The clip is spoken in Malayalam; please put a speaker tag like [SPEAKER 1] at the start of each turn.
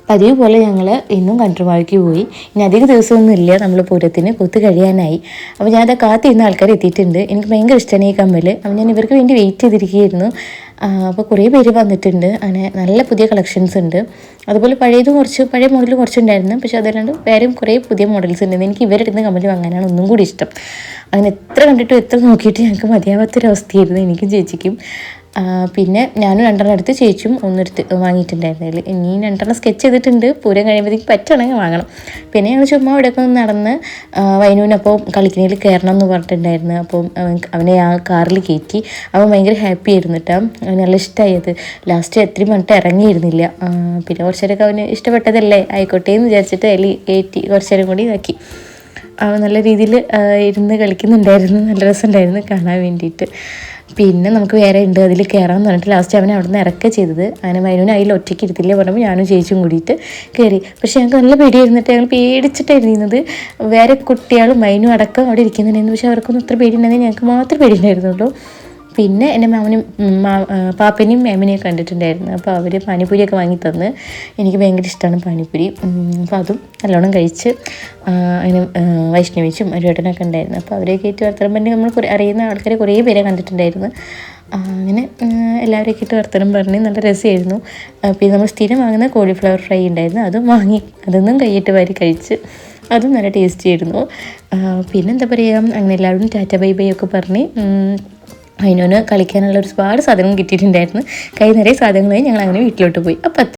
[SPEAKER 1] പതിവ് പോലെ ഞങ്ങൾ ഇന്നും കൺട്രിമാർക്ക് പോയി. ഇനി അധിക ദിവസമൊന്നും ഇല്ല, നമ്മൾ പൂരത്തിന് കൊത്ത് കഴിയാനായി. അപ്പോൾ ഞാനത് കാത്തിരുന്ന ആൾക്കാർ എത്തിയിട്ടുണ്ട്. എനിക്ക് ഭയങ്കര ഇഷ്ടമാണ് ഈ കമ്മൽ. അപ്പോൾ ഞാൻ ഇവർക്ക് വേണ്ടി വെയിറ്റ് ചെയ്തിരിക്കുകയായിരുന്നു. അപ്പോൾ കുറേ പേര് വന്നിട്ടുണ്ട്. അങ്ങനെ നല്ല പുതിയ കളക്ഷൻസ് ഉണ്ട്. അതുപോലെ പഴയ മോഡൽ കുറച്ചുണ്ടായിരുന്നു. പക്ഷേ അതല്ലാണ്ട് വേറെയും കുറേ പുതിയ മോഡൽസ് ഉണ്ട്. എനിക്ക് ഇവരുടെ നിന്ന് കമ്മൽ വാങ്ങാനാണ് ഒന്നും കൂടി ഇഷ്ടം. അങ്ങനെ എത്ര കണ്ടിട്ടും എത്ര നോക്കിയിട്ട് ഞങ്ങൾക്ക് മതിയാവാത്തൊരവസ്ഥയായിരുന്നു എനിക്കും ചേച്ചിക്കും. പിന്നെ ഞാനും 2 എടുത്ത് ചേച്ചിയും ഒന്നെടുത്ത് വാങ്ങിയിട്ടുണ്ടായിരുന്നില്ല. ഇനി 2 സ്കെച്ച് ചെയ്തിട്ടുണ്ട്. പൂരം കഴിയുമ്പോഴത്തേക്ക് പറ്റുകയാണെങ്കിൽ വാങ്ങണം. പിന്നെ ഞങ്ങൾ ചുമ്മാ ഇവിടെയൊക്കെ ഒന്ന് നടന്ന് വൈനുവിനപ്പോൾ കളിക്കുന്നതിൽ കയറണം എന്ന് പറഞ്ഞിട്ടുണ്ടായിരുന്നു. അപ്പം അവനെ ആ കാറിൽ കയറ്റി. അവൻ ഭയങ്കര ഹാപ്പി ആയിരുന്നു കേട്ടോ. അവന് നല്ല ഇഷ്ടമായി അത്. ലാസ്റ്റ് എത്രയും പറഞ്ഞിട്ട് ഇറങ്ങിയിരുന്നില്ല. പിന്നെ കുറച്ച് നേരമൊക്കെ അവന് ഇഷ്ടപ്പെട്ടതല്ലേ ആയിക്കോട്ടെ എന്ന് വിചാരിച്ചിട്ട് അതിൽ കയറ്റി കുറച്ച് നേരം കൂടി ഇതാക്കി. അവൻ നല്ല രീതിയിൽ ഇരുന്ന് കളിക്കുന്നുണ്ടായിരുന്നു. നല്ല രസമുണ്ടായിരുന്നു കാണാൻ വേണ്ടിയിട്ട്. പിന്നെ നമുക്ക് വേറെ ഉണ്ട്, അതിൽ കയറാമെന്ന് പറഞ്ഞിട്ട് ലാസ്റ്റ് അവനെ അവിടെ നിന്ന് ഇറക്കുക ചെയ്തത്. അങ്ങനെ വൈനുവിനെ അതിൽ ഒറ്റയ്ക്ക് ഇരുത്തില്ല പറയുമ്പോൾ ഞാനും ചേച്ചിയും കൂടിയിട്ട് കയറി. പക്ഷേ ഞങ്ങൾക്ക് നല്ല പേടിയായിരുന്നിട്ട് ഞങ്ങൾ പേടിച്ചിട്ടായിരുന്നത്. വേറെ കുട്ടികളും വൈനും അടക്കം അവിടെ ഇരിക്കുന്നുണ്ടായിരുന്നു. പക്ഷേ അവർക്കൊന്നും അത്ര പേടിയുണ്ടെങ്കിൽ ഞങ്ങൾക്ക് മാത്രമേ പേടിയുണ്ടായിരുന്നുള്ളൂ. പിന്നെ എൻ്റെ മാമനും പാപ്പനെയും മേമനെയും കണ്ടിട്ടുണ്ടായിരുന്നു. അപ്പോൾ അവർ പാനിപ്പൂരിയൊക്കെ വാങ്ങി തന്ന്. എനിക്ക് ഭയങ്കര ഇഷ്ടമാണ് പാനിപ്പൂരി. അപ്പോൾ അതും നല്ലോണം കഴിച്ച്. അങ്ങനെ വൈഷ്ണവിച്ചും ഒരുവട്ടനൊക്കെ ഉണ്ടായിരുന്നു. അപ്പോൾ അവരെയൊക്കെ ആയിട്ട് വർത്തനം പറഞ്ഞ് നമ്മൾ അറിയുന്ന ആൾക്കാരെ കുറേ പേരെ കണ്ടിട്ടുണ്ടായിരുന്നു. അങ്ങനെ എല്ലാവരെയൊക്കെ ഇട്ട് വർത്തനം പറഞ്ഞ് നല്ല രസമായിരുന്നു. പിന്നെ നമ്മൾ സ്ഥിരം വാങ്ങുന്ന കോളിഫ്ലവർ ഫ്രൈ ഉണ്ടായിരുന്നു, അതും വാങ്ങി അതൊന്നും കൈയിട്ട് വാരി കഴിച്ച്. അതും നല്ല ടേസ്റ്റി ആയിരുന്നു. പിന്നെന്താ പറയുക, അങ്ങനെ എല്ലാവരും ടാറ്റ ബൈ ബൈ ഒക്കെ പറഞ്ഞ് അതിനോന് കളിക്കാനുള്ള ഒരുപാട് സാധനങ്ങൾ കിട്ടിയിട്ടുണ്ടായിരുന്നു. കൈ നിറയെ സാധനങ്ങളായി ഞങ്ങൾ അങ്ങനെ വീട്ടിലോട്ട് പോയി. അപ്പം